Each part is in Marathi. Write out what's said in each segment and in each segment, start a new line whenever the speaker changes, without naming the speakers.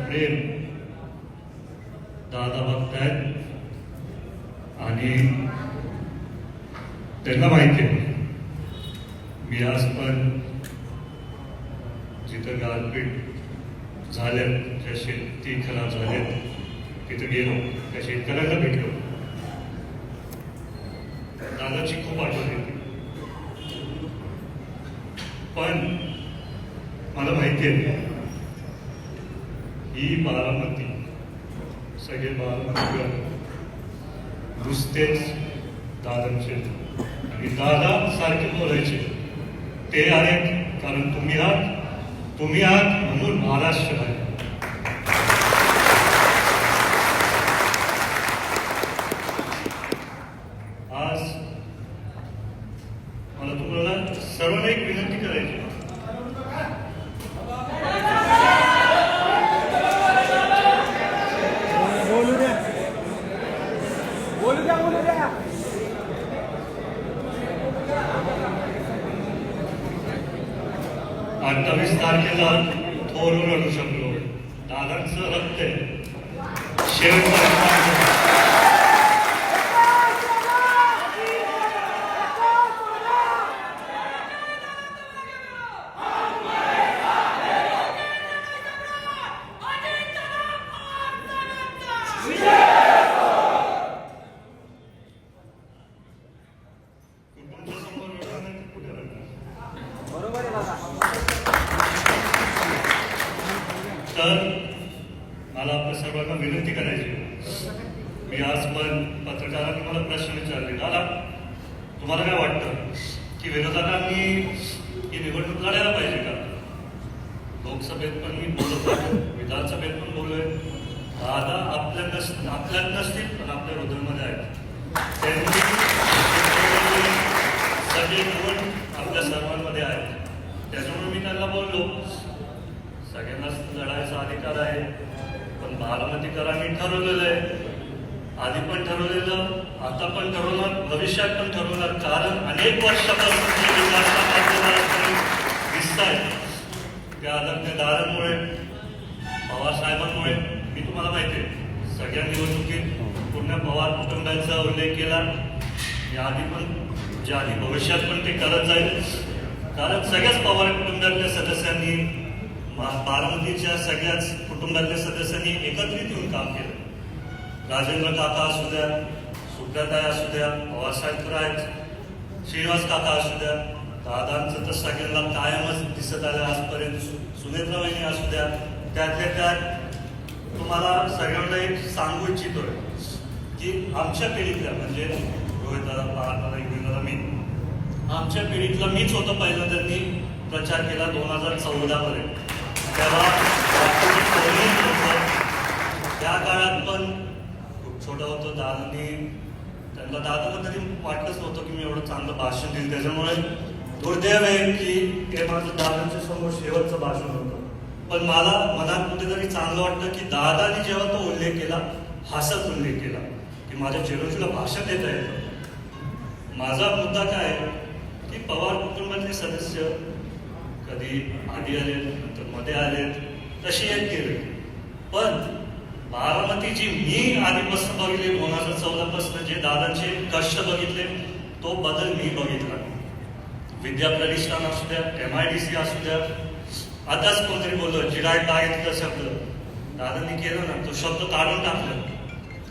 प्रेम दादा बघतायत आणि त्यांना माहिती आहे मी आज पण जिथं गारपीट झाल्यात, ज्या शेती खराब झाल्यात तिथं गेलो, त्या शेतकऱ्यांना भेटलो. दादाची खूप आठवण येते. पण मला माहिती आहे ही बारामती, सगळे बारामतीकर नुसतेच दादांचे आणि दादा सारखे बोलायचे. ते आहेत कारण तुम्ही आहात म्हणून महाराष्ट्र आहे. आज मला तुम्हाला सर्वांना एक विनंती करायची.
बोलू द्या
28 तारखेला थोरवर आणू शकलो. दादांचं रक्त आहे. शेवटपर्यंत तर मला आपल्या सर्वांना विनंती करायची. मी आज पण पत्रकारांनी मला प्रश्न विचारले, दादा तुम्हाला काय वाटतं की विरोधकांनी ही निवडणूक लढायला पाहिजे का? लोकसभेत पण मी बोलत होतो, विधानसभेत पण बोललोय. दादा आपल्यात नसतील पण आपल्या हृदयामध्ये आहेत. त्यांनी सगळे गुण आपल्या सर्वांमध्ये आहेत. त्याच्यामुळे मी त्यांना बोललो सगळ्यांनाच लढायचा अधिकार आहे, पण बारामतीकरांनी ठरवलेलं आहे. आधी पण ठरवलेलं, आता पण ठरवणार, भविष्यात पण ठरवणार. कारण अनेक वर्षापासून जे विकासाचे दिसत आहेत त्या आदरणीय दादांमुळे, पवार साहेबांमुळे. मी तुम्हाला माहिती आहे सगळ्या निवडणुकीत पूर्ण पवार कुटुंबाचा उल्लेख केला. मी आधी पण जे आधी भविष्यात पण ते करत जाईल. कारण सगळ्याच पवार कुटुंबातल्या सदस्यांनी, बारामतीच्या सगळ्याच कुटुंबातल्या सदस्यांनी एकत्रित येऊन काम केलं. राजेंद्र काका असू द्या, सुप्रियाताई असू द्या, पवारसाहेब आहेत, श्रीनिवास काका असू द्या, दादांचं तर सगळ्यांना कायमच दिसत आलं आजपर्यंत. सुनेत्राबाईंनी असू द्या. त्यातल्या त्यात तुम्हाला सगळ्यांना एक सांगू इच्छितोय की आमच्या पिढीतल्या म्हणजे रोहित दादा, पवार दादा, दादा, मी आमच्या पिढीतला मीच होतो पहिला त्यांनी प्रचार केला 2014 मध्ये. तेव्हा त्या काळात पण खूप छोटं होतं. त्यांना दादाला तरी वाटलंच नव्हतं की मी एवढं चांगलं भाषण देईल. त्याच्यामुळे दुर्दैव आहे की हे माझं दादांच्या समोर शेवटचं भाषण होतं. पण मला मनात कुठेतरी चांगलं वाटतं की दादानी जेव्हा तो उल्लेख केला, हसत उल्लेख केला की माझ्या चिरंजीला भाषण देता येतं. माझा मुद्दा काय आहे की पवार कुटुंबातले सदस्य कधी आधी आले, नंतर मध्ये आले, तशी एक गेले. पण बारामती जी मी आधीपासून बघितली 2014 पासून जे दादांचे कष्ट बघितले, तो बदल मी बघितला. विद्या प्रतिष्ठान असू द्या, MIDC असू द्या. आताच कोणतरी बोललो जिरायट बागेतला शब्द दादांनी केलं ना, तो शब्द काढून टाकला.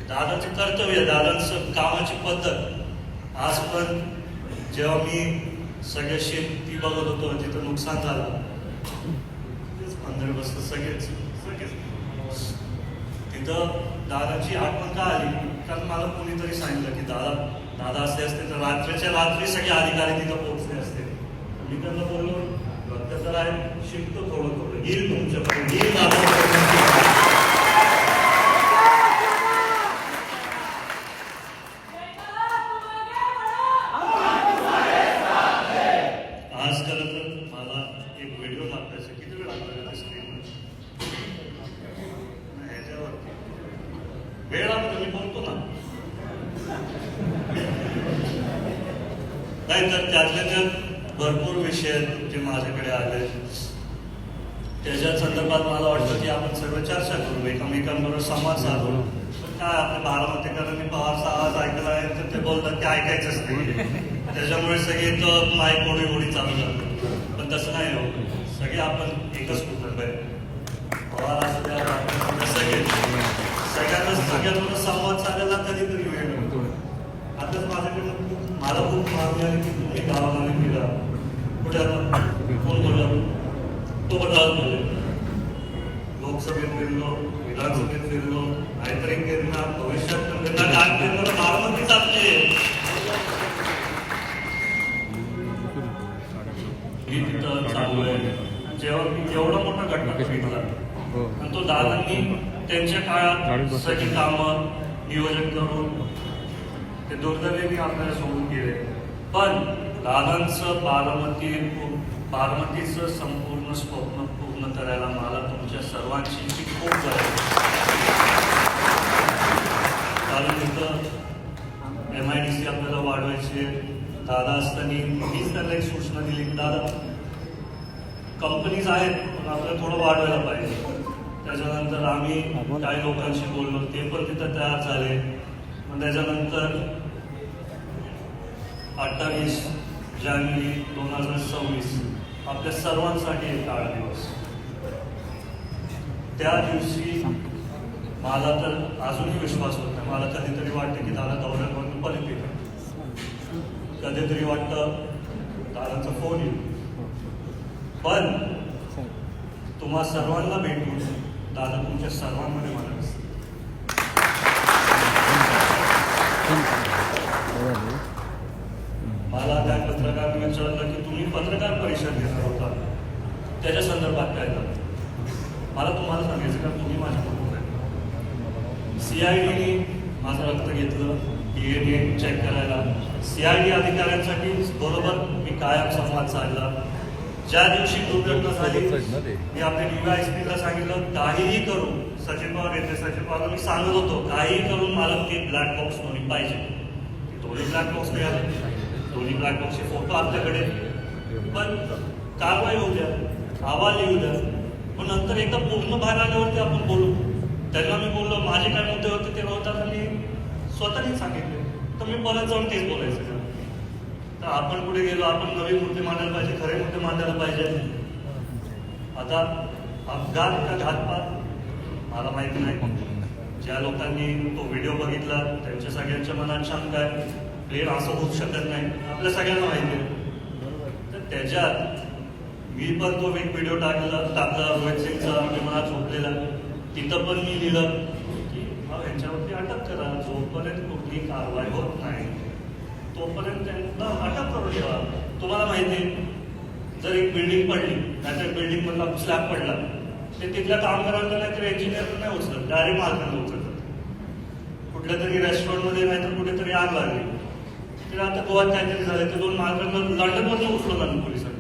दादांचे कर्तव्य, दादांचं कामाची पद्धत. आज पण जेव्हा मी सगळ्या शेती बघत होतो जिथं नुकसान झालं, अंधळ बसलं सगळेच तिथं दादाची आठवण का आली? कारण मला कोणीतरी सांगितलं की दादा असे असते तर रात्रीच्या रात्री सगळे अधिकारी तिथं पोहोचले असते. मी त्यांना बोललो रक्त तर आहे, शिकतो थोडं थोडं, येईल तुमच्याकडे, येईल दादा. वेळामध्ये मी बोलतो ना, नाही तर त्यातल्या त्यात भरपूर विषय जे माझ्याकडे आले त्याच्या संदर्भात मला वाटतं की आपण सर्व चर्चा करू, एकमेकांबरोबर संवाद साधू. पण काय आपल्या बारामतीकरांनी पवारचा आवाज ऐकला आहे तर ते बोलतात की ऐकायचंच नाही. त्याच्यामुळे सगळे तर माईक ओढी चालू झालं. पण तसं नाही हो, सगळे आपण एकच कुटुंब आहे. पवार असू द्या, आपण सगळे सगळ्यांबरोबर संवाद साधायला कधीतरी वेळ मिळतो. आताच माझ्याकडे मला खूप मागणी आली की तुम्ही गावामध्ये फिरा. कुठे आता कोण बोलला तो बदलाव बोलले. लोकसभेत फिरलो, विधानसभेत फिरलो, नाहीतरी फिरणार, भविष्यात पण फिरणार, काय फिरणार, बारामती चालते. मी तिथं चालू आहे. जेव्हा मी एवढा मोठा घटना बघितला आणि तो दादांनी त्यांच्या काळात सगळी कामं नियोजन करून ते दुर्दैवाने आपल्याला सोडून गेले. पण दादांचं बारामतीचं संपूर्ण स्वप्न पूर्ण करायला मला तुमच्या सर्वांची खूप गरज आहे. कारण इथं MIDC आपल्याला वाढवायचे. दादा असताना मीच त्यांना एक सूचना दिली की दादा कंपनीज आहेत पण आपल्याला थोडं वाढवायला पाहिजे. त्याच्यानंतर आम्ही काही लोकांशी बोललो, ते पण तिथं तयार झाले. मग त्याच्यानंतर 28 जानेवारी 2026 आपल्या सर्वांसाठी एक काळा दिवस. त्या दिवशी मला तर अजूनही विश्वास होत नाही. मला कधीतरी वाटतं की दादा दौऱ्यावरून परत येतो. कधीतरी वाटतं दादाचा फोन येईल. पण तुम्हा सर्वांना भेटून दादा तुमच्या सर्वांमध्ये मला दिसतं. मला काय पत्रकारांनी विचारलं की तुम्ही पत्रकार परिषद घेणार होता, त्याच्या संदर्भात काय झालं. मला तुम्हाला सांगायचं का तुम्ही माझ्या बरोबर आहे. CIDने माझं रक्त घेतलं, DNA चेक करायला. CID अधिकाऱ्यांसाठी बरोबर मी कायम संवाद साधला. ज्या दिवशी दुर्घटना झाली मी आपल्या DYSPला सांगितलं काहीही करू. सचिन पवार येते, सचिन पवारला मी सांगत होतो काहीही करून मला ते ब्लॅक बॉक्स दोन्ही पाहिजे. दोन्ही ब्लॅक बॉक्स मिळाले. दोन्ही ब्लॅक बॉक्सचे फोटो आपल्याकडे. पण कारवाई होऊ द्या, अहवाल येऊ द्या. पण नंतर एकदा पूर्ण बाहेर आल्यावरती आपण बोलू. त्यांना मी बोललो माझे काय मुद्दे होते ते नव्हता मी स्वतःही सांगितले. तर मी परत जाऊन तेच बोलायचं. तर आपण पुढे गेलो, आपण नवीन मुद्दे मांडायला पाहिजे, खरे मुद्दे मांडायला पाहिजे. आता अपघात का घातपात मला माहिती नाही. ज्या लोकांनी तो व्हिडिओ बघितला त्यांच्या सगळ्यांच्या मनात शंका आहे. प्लेन असं होऊ शकत नाही, आपल्या सगळ्यांना माहिती आहे. तर त्याच्यात मी पण तो एक व्हिडिओ टाकला रोहित सिंगचा विमानात झोपलेला. तिथं पण मी लिहिलं की यांच्यावरती अटक करा. जोपर्यंत कुठली कारवाई होत नाही तोपर्यंत त्यांना अटक करून ठेवा. तुम्हाला माहिती आहे जर एक बिल्डिंग पडली नाहीतर बिल्डिंग मधला स्लॅब पडला ते तिथल्या कामगारांना नाहीतर इंजिनियर नाही उचलत, डायरेक्ट मालकांना उचलतात. कुठल्या तरी रेस्टॉरंटमध्ये नाहीतर कुठेतरी आग लागली तर आता गोव्यात काहीतरी झालं ते 2 मालकांना लंडनमधून उचललं पोलिसांनी.